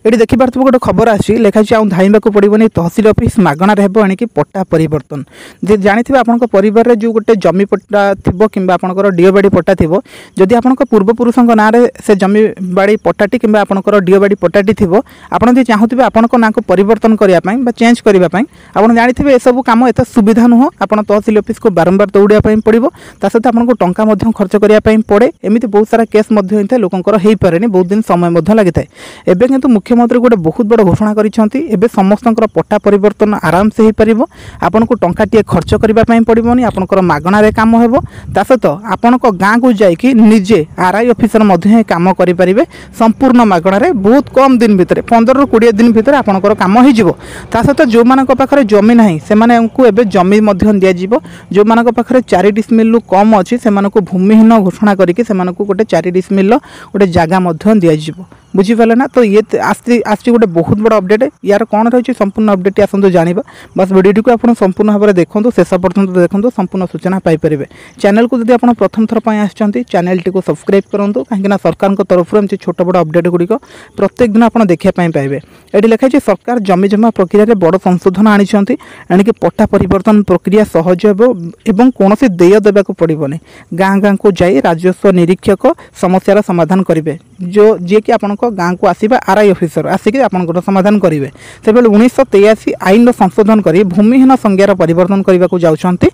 ये देखिपे गोटे खबर आसी लिखाई आउ धाइबा पड़ोनी तहसिल ऑफिस मागणार हेब एणिकी पट्टा परिवर्तन जे जानी आप परिवार जो गोटे जमी पट्टा थी कि आपंकर डीओ बाड़ी पट्टा थी जदि आप पूर्वपुरुषों ना से जमी बाड़ी पट्टाटी कि आपंकर डीओ बाड़ी पट्टाटी थी आपड़ चाहूबे आपण ना को परिवर्तन करने चेंज करने आप जानी ए सब कम एत सुविधा नुह आप तहसिल ऑफिस को बारंबार दौड़ा पड़ो ता सहित आपको टंका खर्च करने पड़े एमती बहुत सारा केस लोकंर हो पारे बहुत दिन समय लगी था एवं किंतु मुख्यमंत्री गोटे बहुत बड़ घोषणा करें समस्त पट्टा परिवर्तन आराम से हो पार आपन को टंकाटे खर्च करने पड़ोनी आपंकर मागणार काम हो ता सहित आपण गाँव को जाकि निजे आरआई ऑफिसर काम करें संपूर्ण मागणार बहुत कम दिन भितर 15 ରୁ 20 दिन भितर आपंकर काम हो सहित जो पाखे जमी ना से जमी दिज्व जो पाखे 4 डिसमिल कम अच्छी से भूमिहीन घोषणा करके गोटे 4 डिसमिल गोटे जगह दिज्व बुझीपारे ना। तो ये आसी गोटे बहुत बड़ा अपडेट यार कौन रही संपूर्ण अपडेट आसतु जाना बस वीडियो को आप संपूर्ण भाव में देखो शेष पर्यटन देखो संपूर्ण सूचना पाइपर चैनल को जब आप प्रथम थर पर चैनल टी सब्सक्राइब करूँ कहीं सरकार तरफ छोट बड़ अपडेट गुड़िक प्रत्येक दिन आप देखापी पाइबे। ये लिखाई सरकार जमी जमा प्रक्रिया बड़ संशोधन आनिकी पट्टा परिवर्तन प्रक्रिया सहज एवं कौन देय देवाक पड़ोनी गाँ गाँ को जाई राजस्व निरीक्षक समस्यार समाधान करेंगे जो जी कि आप गाँव को आसवा आरआई ऑफिसर आसिक आप समाधान करेंगे से 1983 आईन संशोधन कर भूमिहीन संज्ञार परिवर्तन करने को जाउछंती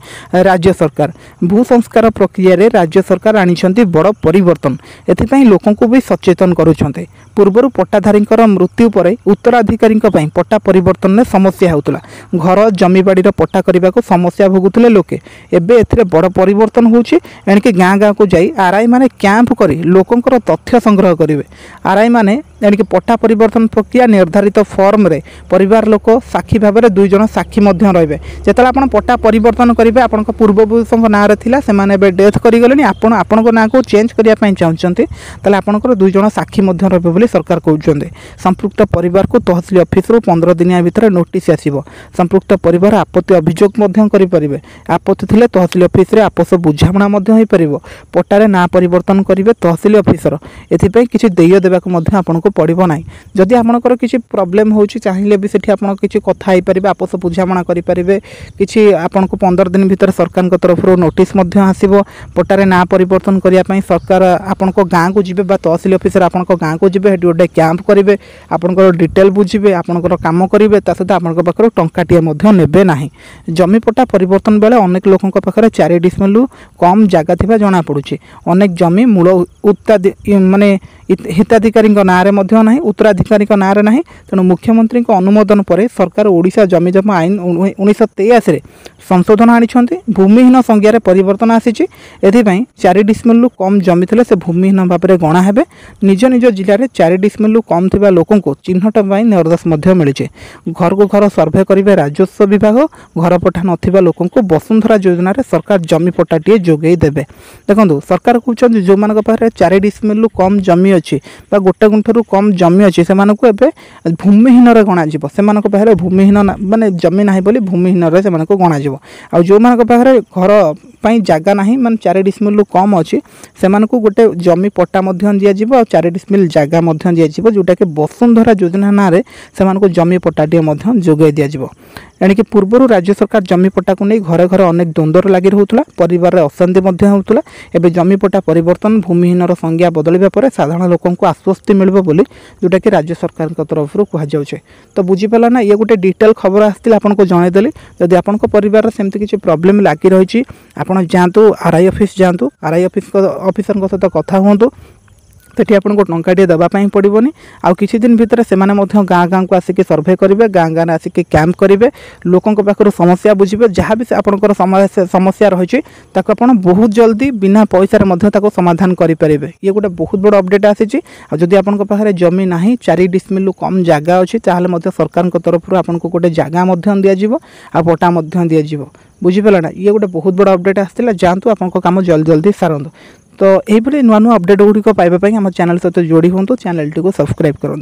राज्य सरकार भू संस्कार प्रक्रिया रे राज्य सरकार आनी बड़ परिवर्तन एथिपाई लोकों को भी सचेतन करुछंती पूर्वर पट्टाधारी मृत्यु पर उत्तराधिकारी पट्टा परिवर्तन में समस्या होता घर जमीबाड़ी पट्टा करने को समस्या भोगुले लोके एबे एथिरे बड़ परिवर्तन होछि एणिके गाँ गाँ को जाई आरआई माने कैंप करी लोकंकर तथ्य संग्रह करेंगे आरआई माने एणिके पट्टा परिवर्तन प्रक्रिया निर्धारित फॉर्म रे परिवार लोक साक्षी भाव में 2 जन साक्षी रे जिते आप पट्टा परिवर्तन करेंगे आप पूर्वपुरुषों ना से डेथ करगले आपण ना को चेंज करने चाहते तेल आपंकर 2 जन साक्षी रे सरकार कहते संपृक्त परिवार को तहसिल ऑफिस 15 दिन भितर नोटिस आसो संपृक्त परिवार आपत्ति अभियोग करेंगे आपत्ति थे तहसिल ऑफिस आपस बुझाणा हो पार पट्टारे ना परिवर्तन करेंगे तहसिल ऑफिसर एथिपाई किसी देय देवाक आपन को पड़ो ना जदि आपंकर किसी प्रोब्लेम हो चाहिए भी सेठी आपन किसी कथा हो पारे आपस बुझाणा करेंगे किसी आपन को 15 दिन भितर सरकार तरफ नोटिस आसो पट्टारे ना परिवर्तन करने सरकार आपन को गाँव को जी तहसिल ऑफिसर आपन गाँव को जी गोटे कैंप करेंगे आपंकर डिटेल बुझे आपंकर काम करेंगे सहित आप पाखे टंकाटे ने ना जमी पट्टा परिवर्तन बेले अनेक लोकों पाखे 4 डिसमिल कम जगह थी जना पड़ुछि अनेक जमी मूल माने हिताधिकारी ना ना उत्तराधिकारी ना ना तेणु मुख्यमंत्री अनुमोदन पर सरकार ओडिशा जमी जमा आईन 1983 संशोधन आनी भूमिहीन संज्ञार परिवर्तन आसी 4 डिसमिल कम जमी थे से भूमिहीन भाव में गणा हेबे निज निज जिले में 4 डिसमिल कम थी लोकों को चिन्हट निर्देश मिली घर को घर सर्वे करेंगे राजस्व विभाग घर पट्टा नथिबा लोकों को वसुंधरा योजना रे सरकार जमी पट्टाटे जोगई देबे। देखो सरकार कहते जो मान पाखे 4 डिसमिल कम जमी अच्छी गोटे गुंठू कम जमी अच्छी से भूमिहीन गणा से पाखे भूमिहीन माने जमी ना बोली भूमिहीन से गणा आ जो मान पाखे घर पर जगह ना मान 4 डिसमिल कम अच्छी से गोटे जमी पट्टा दिज्व और 4 डिसमिल जगह दिज्व जोटा कि वसुंधरा योजना ना से जमी पट्टाटे जोगई दिज्व एणिकी पूर्वर राज्य सरकार जमी पट्टा को नहीं घरे घरे अनेक द्वंद्वर लगी रोला परिवार अशांति होता एवं जमी पट्टा परिवर्तन भूमिहीन संज्ञा बदलवा पर साधारण लोकों को आश्वस्ति मिल बोली जोटा कि राज्य सरकार तरफ कहुचे। तो बुझीपारा ना ये गोटे डिटेल खबर आसती आपको जनईदेली जदि आप परिवार सेमती किसी प्रोब्लेम लगी रही आप जातु आरआई ऑफिस जातु आरआई ऑफिसर सहित कथा हूँ सेठी आपको टंकाटे देवाई पड़ोनी आउ किसी दिन भितर से गाँ गाँ को आसिक सर्वे करेंगे गाँ गाँव आसिक कैंप करेंगे लोकों पाखर समस्या बुझे जहाँ भी आपंकर समस्या रही बहुत जल्दी बिना पैसा समाधान करेंगे। ये गोटे बहुत बड़ अपडेट आसी जदि आप पाखे जमी ना 4 डिसमिल कम जगह अच्छी सरकार तरफ आपको गोटे जगह दिज्व आ पट्टा दिज्व बुझीपारा ना। ये गोटे बहुत बड़ अपडेट आसाला जातु आप काम जल्दी जल्दी सारंतु। तो यही नुआ नुआ अपडेट गुड़िक पाइबा आम चैनल सहित जोड़ी हूँ चैनल टी सब्सक्राइब करूँ।